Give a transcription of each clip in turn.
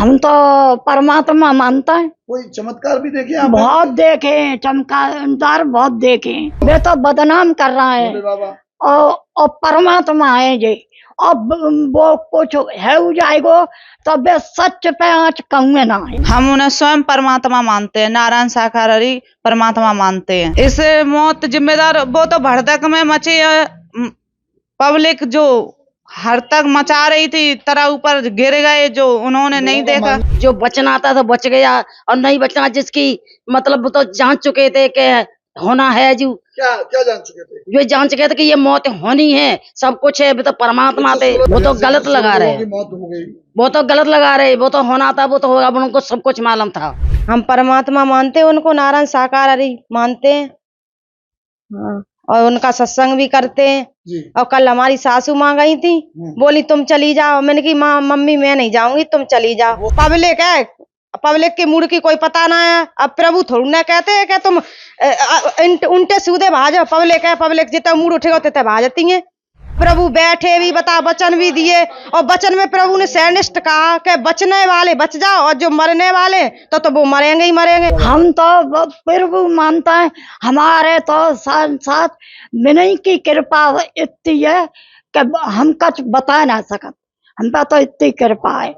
हम तो परमात्मा मानता है। कोई चमत्कार भी देखे आप? बहुत देखे हैं, चमत्कार बहुत देखे हैं। वे तो बदनाम कर रहा भोले है बाबा। और परमात्मा है जी। अब वो कुछ है हो जाएगो तो वे सच पे आँच कहूँगे ना है। हम उन्हें स्वयं परमात्मा मानते हैं, नारायण साकारहरि परमात्मा मानते हैं। इस मौत जिम्मेदार वो तो भड़दक में मची पब्लिक जो हर तक मचा रही थी, तरह ऊपर गिर गए जो उन्होंने नहीं देखा। जो बचना था तो बच गया और नहीं बचना जिसकी मतलब वो तो जान चुके थे कि होना है। जो क्या जान चुके थे? ये जान चुके थे कि ये मौत होनी है, सब कुछ है। वो तो परमात्मा थे, वो तो गलत लगा रहे हैं। मौत हो गई, वो तो गलत लगा रहे, वो तो होना था, वो तो होगा, उनको सब कुछ मालूम था। हम परमात्मा मानते हैं, उनको नारायण साकारहरि मानते हैं। हाँ, और उनका सत्संग भी करते हैं। और कल हमारी सासू माँ गई थी, बोली तुम चली जाओ। मैंने की माँ मम्मी मैं नहीं जाऊंगी, तुम चली जाओ। पब्लिक है, पब्लिक के मूड की कोई पता ना है। अब प्रभु थोड़ी ना कहते हैं कि तुम उल्टे सीधे भाजो। पब्लिक है, पब्लिक जितना मूड उठेगा उतने भाजती है। प्रभु बैठे भी बता वचन भी दिए, और वचन में प्रभु ने सैनिष्ठ कहा कि बचने वाले बच जाओ और जो मरने वाले तो वो मरेंगे ही मरेंगे। हम तो प्रभु मानता है। हमारे तो साथ विनय की कृपा इतनी है कि हम कुछ बता ना सकत। हम पे तो इतनी कृपा है,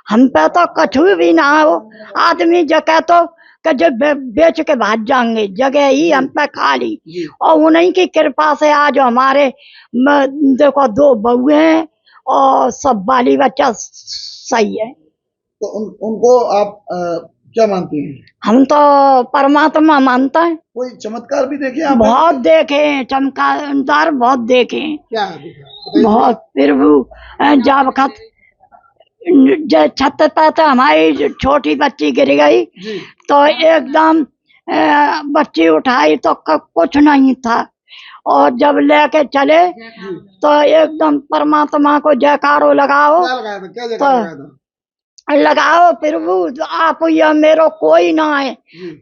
हम पे तो कछु भी ना हो। आदमी जगह तो जो बेच के भाग जाएंगे, जगह ही हम पे खाली। और उन्हीं की कृपा से आज हमारे देखो 2 बहुए हैं और सब बाली बच्चा सही है। तो उनको आप क्या मानती हैं? हम तो परमात्मा मानता है। कोई चमत्कार भी देखे आप? बहुत देखे हैं, चमत्कार बहुत देखे हैं। क्या देखा? बहुत प्रभु जब छत पे तो हमारी छोटी बच्ची गिर गई तो एकदम बच्ची उठाई तो कुछ नहीं था, और जब लेके चले तो एकदम परमात्मा को जयकारो लगाओ। क्या जयकारा तो लगाओ प्रभु आप, या मेरो कोई ना है।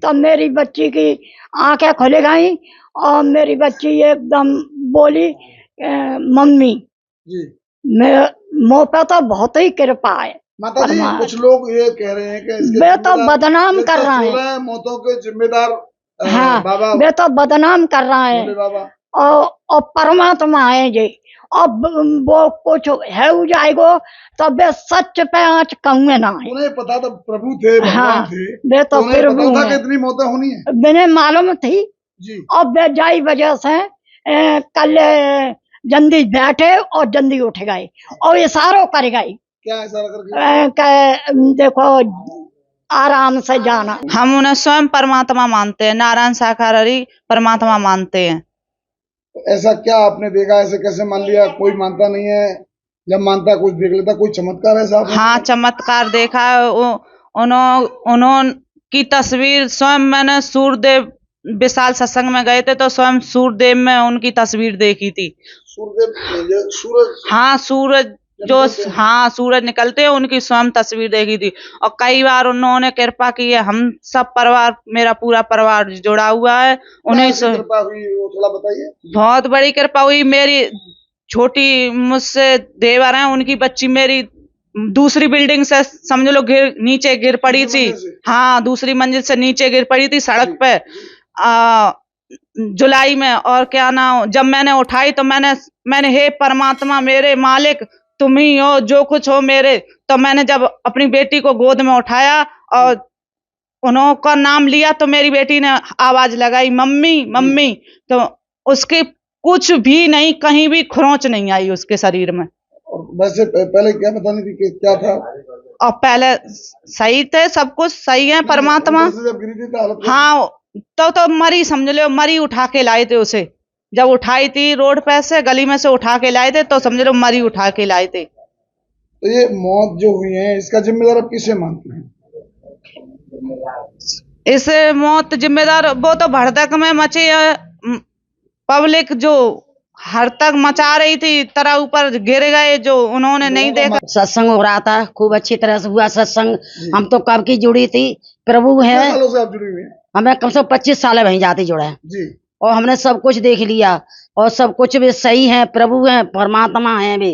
तो मेरी बच्ची की आंखें खुल गई और मेरी बच्ची एकदम बोली मम्मी। मुँह पे तो बहुत ही कृपा है। माता जी, कुछ लोग ये कह रहे हैं कि वे तो बदनाम कर रहा है। 16 मौतों के जिम्मेदार हाँ, बाबा, वे तो बदनाम कर रहा है। बाबा और परमात्मा है जी। अब वो कुछ है हो जाएगो तो वे सच पे आँच कहूँगे ना है। उन्हें पता था प्रभु थे, भगवान थे। वे तो प्रभु था कि इतनी मौतें होनी है। मैंने मालूम थी जी। और वे जाई वजह से कल जल्दी बैठे और जल्दी उठ गए और इशारों कर गए। क्या इशारा कर? देखो आराम से जाना। हम उन्हें स्वयं परमात्मा मानते हैं, नारायण साकारहरि परमात्मा मानते हैं। ऐसा क्या आपने देखा? ऐसे कैसे मान लिया? कोई मानता नहीं है, जब मानता कुछ देख लेता। कोई चमत्कार है साहब? हाँ, चमत्कार देखा। उन्होंने की तस्वीर स्वयं मैंने सूर्यदेव विशाल सत्संग में गए थे तो स्वयं सूर्यदेव में उनकी तस्वीर देखी थी। सूर्यदेव, सूरज? हाँ, सूरज जो हाँ सूरज निकलते हैं उनकी स्वयं तस्वीर देखी थी। और कई बार उन्होंने कृपा की है। हम सब परिवार, मेरा पूरा परिवार जुड़ा हुआ है उन्हें। कृपा हुई वो थोड़ा बताइए। बहुत बड़ी कृपा हुई। मेरी छोटी मुझसे देवर हैं, उनकी बच्ची मेरी दूसरी बिल्डिंग से समझ लो नीचे गिर पड़ी थी। हाँ, दूसरी मंजिल से नीचे गिर पड़ी थी सड़क पे जुलाई में। और क्या नाम, जब मैंने उठाई तो मैंने हे परमात्मा मेरे मालिक तुम ही हो, जो कुछ हो मेरे। तो मैंने जब अपनी बेटी को गोद में उठाया और उनका नाम लिया तो मेरी बेटी ने आवाज लगाई मम्मी मम्मी। तो उसके कुछ भी नहीं, कहीं भी खरोंच नहीं आई उसके शरीर में। वैसे पहले क्या बतानी थी कि क्या था? और पहले सही थे, सब कुछ सही है परमात्मा। हाँ, तो मरी समझ लो, मरी उठा के लाए थे उसे। जब उठाई थी रोड पे से गली में से उठा के लाए थे तो समझ लो मरी उठा के लाए थे। तो ये मौत जो हुई है इसका जिम्मेदार आप किसे मानते हैं? इस मौत जिम्मेदार वो तो भड़दक में मची पब्लिक जो हर तक मचा रही थी, तरह ऊपर गिर गए जो उन्होंने नहीं देखा। सत्संग हो रहा था, खूब अच्छी तरह से हुआ सत्संग। हम तो कब की जुड़ी थी, प्रभु है। कितने सालों से आप जुड़ी हुई हैं? हमें कम से कम 25 साल वहीं जाते जुड़ा है जी। और हमने सब कुछ देख लिया और सब कुछ भी सही है। प्रभु है, परमात्मा है भी।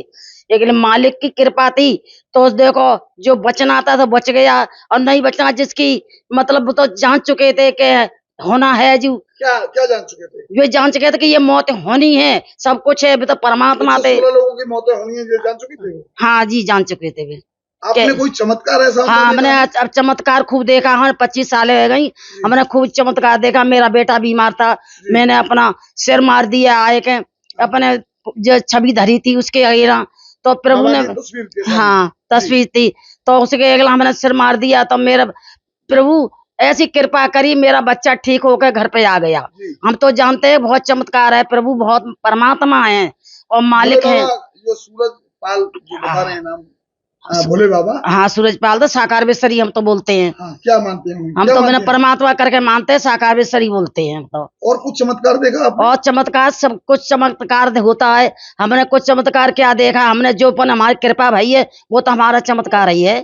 लेकिन मालिक की कृपा थी तो देखो जो बचना था तो बच गया, और नहीं बचना जिसकी मतलब वो तो जान चुके थे कि होना है जो क्या क्या जान चुके थे? जो जान चुके थे कि ये मौत होनी है, सब कुछ है, वो तो परमात्मा थे। 16 लोगों की मौतें होनी है, ये जान चुके थे वो? हाँ जी, जान चुके थे वे। आपने कोई चमत्कार ऐसा हाँ, हमने अब चमत्कार खूब देखा। हाँ, 25 साल हो गई, हमने खूब चमत्कार देखा। मेरा बेटा बीमार था, मैंने अपना सिर मार दिया आए के, अपने जो छवि धरी थी उसके अगेरा, तो प्रभु ने तस्वीर थी सारी। हाँ तस्वीर थी, तो उसके अगला हमने सिर मार दिया, तो मेरा प्रभु ऐसी कृपा करी, मेरा बच्चा ठीक होकर घर पे आ गया। हम तो जानते हैं बहुत चमत्कार है, प्रभु बहुत परमात्मा है और मालिक है। जो सूरज पाल जो बता रहे हैं नाम, भोले बाबा। हाँ, सूरजपाल तो साकारवेश्वरी हम तो बोलते हैं। हाँ, क्या मानते हैं? हम तो मैंने परमात्मा करके मानते हैं, साकारवेश्वरी बोलते हैं हम तो। और कुछ चमत्कार देखा आपने? और चमत्कार, सब कुछ चमत्कार होता है। हमने कुछ चमत्कार क्या देखा, हमने जो पन हमारी कृपा भाई है वो तो हमारा चमत्कार ही है।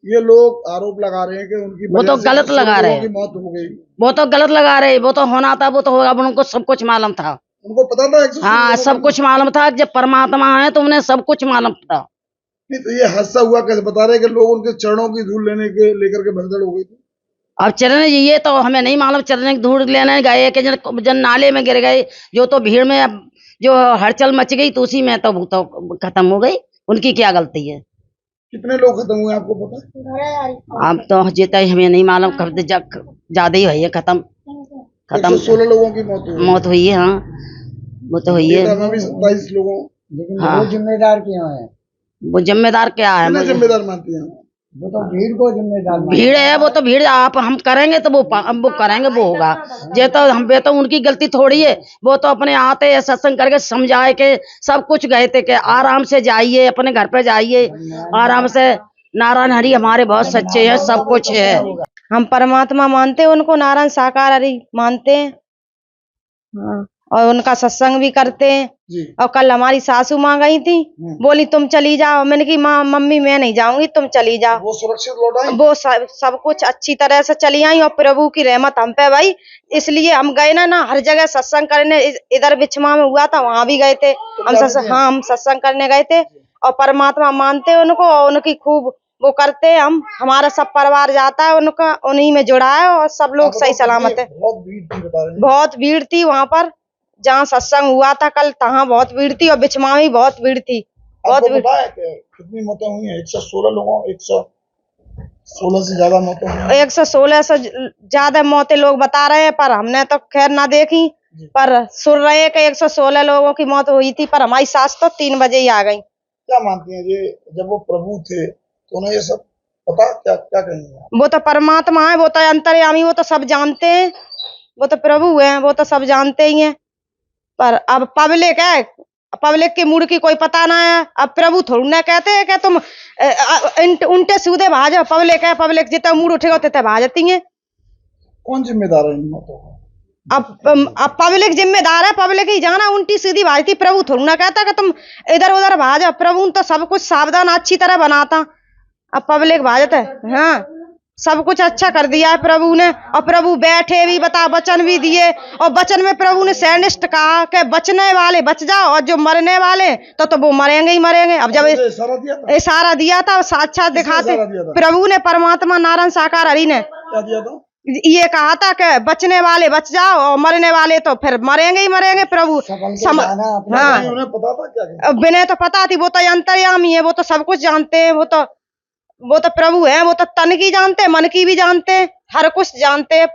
ये लोग आरोप लगा रहे हैं कि उनकी वो तो वजह से गलत लगा रहे हैं। लोगों की मौत हो गई। वो तो गलत लगा रहे, वो तो होना था, वो तो होगा, उनको सब कुछ मालूम था। उनको पता था 116 हाँ, लोगों सब का? कुछ मालूम था, जब परमात्मा है तो उन्हें सब कुछ मालूम था। नहीं तो ये हादसा हुआ कैसे? बता रहे हैं कि लोग उनके चरणों की धूल लेकर के भगदड़ हो गई थी। अब चरण ये तो हमें नहीं मालूम, चरण की धूल लेने गए कि जन नाले में गिर गए, जो तो भीड़ में अब जो हलचल मच गई तो उसी में तो खत्म हो गई। उनकी क्या गलती है? कितने लोग खत्म हुए आपको पता? अब तो जीता ही हमें नहीं मालूम, कब ज्यादा ही हुई है, खत्म 116 लोगों की मौत हुई है। हाँ, वो तो हुई है। 27 लोगों। लेकिन हाँ, वो जिम्मेदार क्यों है? वो जिम्मेदार क्या है? कितना जिम्मेदार मानती हैं? वो तो भीड़ को जिम्मेदार। भीड़ है, वो तो भीड़ आप हम करेंगे तो वो करेंगे, वो होगा। ये तो हम पे तो उनकी गलती थोड़ी है, वो तो अपने आते हैं सत्संग करके समझाए के सब कुछ गए थे कि आराम से जाइए, अपने घर पे जाइए आराम से। नारायण हरि हमारे बहुत सच्चे हैं, सब कुछ है। हम परमात्मा मानते हैं उनको, नारायण साकार हरि मानते हैं। हाँ, और उनका सत्संग भी करते हैं। और कल हमारी सासू माँ गई थी, बोली तुम चली जाओ। मैंने की माँ मम्मी मैं नहीं जाऊंगी, तुम चली जाओ। वो सुरक्षित लौट आई? वो सब कुछ अच्छी तरह से चली आई, और प्रभु की रहमत हम पे भाई, इसलिए हम गए ना हर जगह सत्संग करने। इधर बिछमा में हुआ था, वहां भी गए थे हम सत्संग। हाँ, हम सत्संग करने गए थे, और परमात्मा मानते हैं उनको, और उनकी खूब वो करते हैं। हम हमारा सब परिवार जाता है उनका, उन्हीं में जुड़ा है, और सब लोग सही सलामत है। बहुत भीड़ थी वहाँ पर, जहाँ सत्संग हुआ था कल, तहाँ बहुत भीड़ थी, और बिछमा में बहुत भीड़ थी। बहुत भीड़। कितनी मौतें हुई हैं? 116 लोगों, 116 से ज्यादा मौतें हुई हैं। 116 से ज्यादा मौतें लोग बता रहे हैं, पर हमने तो खैर ना देखी, पर सुन रहे हैं कि 116 लोगों की मौत हुई थी। पर हमारी सास तो 3 बजे ही आ गई। क्या मानती हैं ये, जब वो प्रभु थे तो उन्हें ये सब पता? क्या क्या कहेंगे? वो तो परमात्मा है, वो तो अंतर्यामी, वो तो सब जानते हैं, वो तो प्रभु है, वो तो सब जानते ही हैं। पर अब पब्लिक है, पब्लिक के मूड की कोई पता ना है। अब प्रभु थोड़ी ना कहते हैं कि तुम उल्टे सीधे भाजो। पब्लिक है, पब्लिक जितना मूड उठेगा उतने भाजती है। कौन जिम्मेदार है इन मौतों का? अब पब्लिक जिम्मेदार है, पब्लिक ही जाना उल्टी सीधी भाजती। प्रभु थोड़ी ना कहता कि तुम इधर उधर भाजो। प्रभु तो सब कुछ सावधान अच्छी तरह बनाता, अब पब्लिक भाजत है। हाँ, सब कुछ अच्छा कर दिया है प्रभु ने, और प्रभु बैठे भी बता वचन भी दिए, और वचन में प्रभु ने सैनिष्ठ कहा कि बचने वाले बच जाओ, और जो मरने वाले तो वो मरेंगे ही मरेंगे। अब जब इशारा दिया था, साक्षात दिखाते प्रभु ने, परमात्मा नारायण साकार हरि ने क्या दिया था? ये कहा था कि बचने वाले बच जाओ, और मरने वाले तो फिर मरेंगे ही मरेंगे। प्रभु हाँ, उन्हें पता था क्या? बिना तो पता थी, वो तो अंतर्यामी है, वो तो सब कुछ जानते हैं। वो तो प्रभु है, वो तो तन की जानते हैं, मन की भी जानते हैं, हर कुछ जानते हैं।